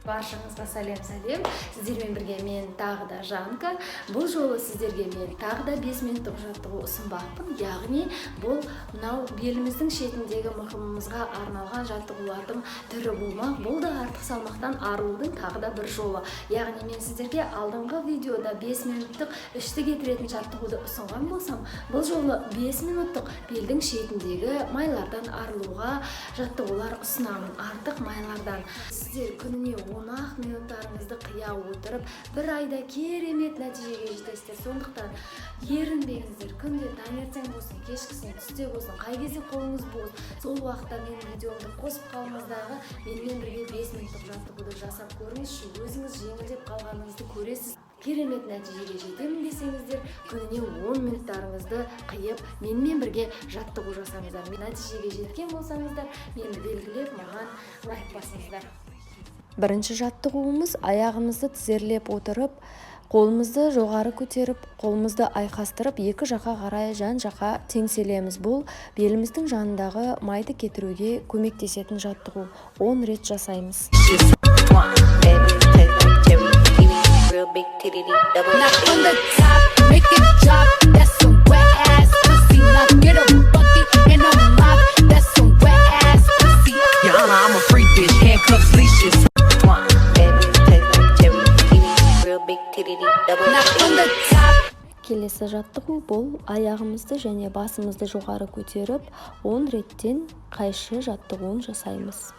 Баршаңызға сәлем. Сіздермен бірге мен тағы да Жанка. Бұл жолы сіздерге мен тағы да 5 минуттық жаттығу ұсынбақпын. Яғни бұл мынау беліміздің шетіндегі мықымымызға арналған жаттығулардың түрі болмақ. Бұл да артық салмақтан арылудың тағы да бір жолы. Яғни мен сіздерге алдыңғы видеода 5 минуттық ішті кетіретін жаттығуды ұсынған болсам, бұл жолы 5 минуттық белдің шетіндегі майлардан арылуға жаттығулар ұсынамын. Артық майлардан. Сіздер күніне 10 минуттарыңызды қия отырып, бір айда керемет нәтижеге жетесіздер. Сондықтан ерінбеңіздер. Күнде таңертең болсын, кешкісін, түсте болсын, қай кезде қолыңыз бос, сол уақытта менің видеомды қосып қалыңыздағы менімен бірге 5 минуттық жаттығуды жасап көріңізші. Өзіңіз жеңілдеп қалғаныңызды көресіз. Керемет нәтижеге жетемін десеңіздер, күніне 10 минуттарыңызды қиып, менімен бірге жаттығу жасаңыздар. Нәтижеге жеткен болсаңыздар, мені белгілеп, маған лайк басыңыздар. Бірінші жаттығуымыз аяғымызды тізерлеп отырып, қолымызды жоғары көтеріп, қолымызды айқастырып, екі жаққа қарай жан-жаққа теңселеміз. Бұл беліміздің жанындағы майды кетіруге көмектесетін жаттығу. 10 рет жасаймыз. Келесі жаттығу бұл аяғымызды және басымызды жоғары көтеріп, 10 реттен қайшы жаттығуын жасаймыз.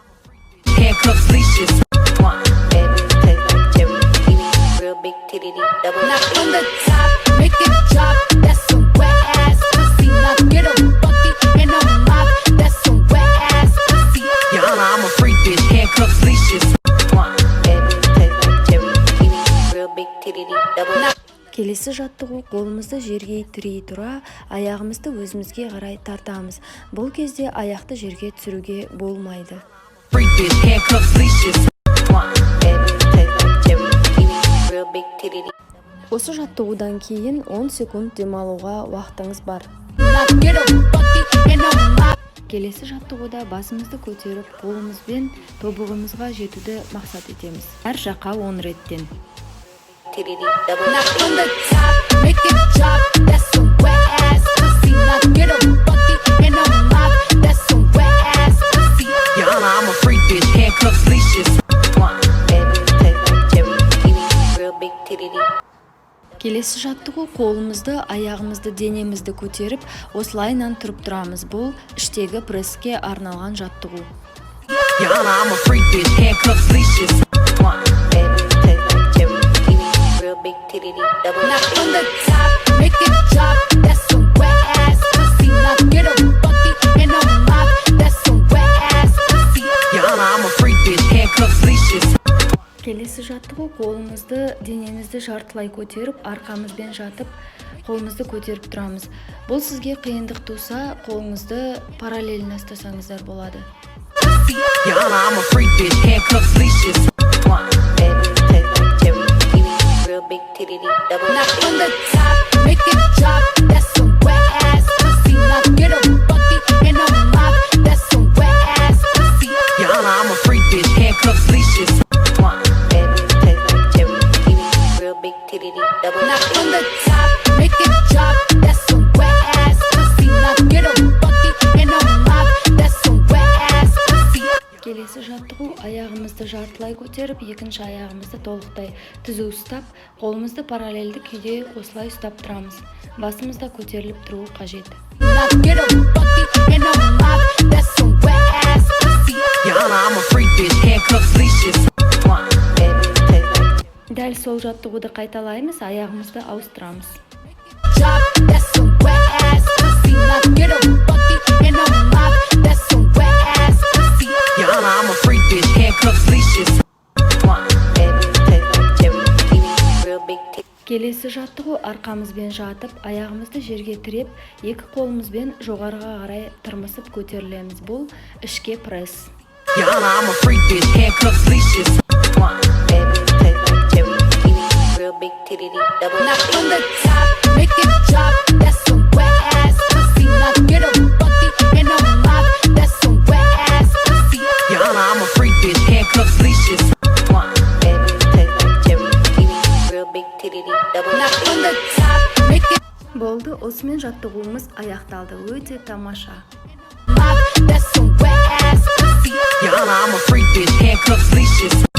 Келесі жаттығу қолымызды жерге тірей тұра, аяғымызды өзімізге қарай тартамыз. Бұл кезде аяқты жерге түсіруге болмайды. Осы жаттығудан кейін 10 секунд демалуға уақытыңыз бар. Келесі жаттығуда басымызды көтеріп, қолымызбен тобығымызға жетуді мақсат етеміз. Әр жаққа 10 реттен. Келесі жаттығу қолымызды, аяғымызды, денемізді көтеріп, осылайынан тұрып тұрамыз. Бұл іштегі пресске арналған жаттығу. Келесі жаттығу қолымызды, денемізді жартылай көтеріп, арқамызбен жатып, қолымызды көтеріп тұрамыз. Бұл сізге қиындық туса, қолыңызды параллельно ұстасаңыздар болады. Келесі жаттығу аяғымызды жартылай көтеріп, екінші аяғымызды толықтай түзу ұстап, қолымызды параллельді күйде осылай ұстап тұрамыз. Басымызда көтеріліп тұруы қажет. Дәл сол жаттығуды қайталаймыз, аяғымызды ауыстырамыз. Келесі жаттығу арқамызбен жатып, аяғымызды жерге тіреп, екі қолымызбен жоғарыға қарай тырмысып көтерілеміз. Бұл ішке пресс. I'm a freak bitch, handcuffs, leashes. on the top, make it Болды, осымен жаттығуымыз аяқталды. Өте тамаша. pop. That's some wet ass pussy. Your Honor, I'm a freak bitch, handcuffs, leashes.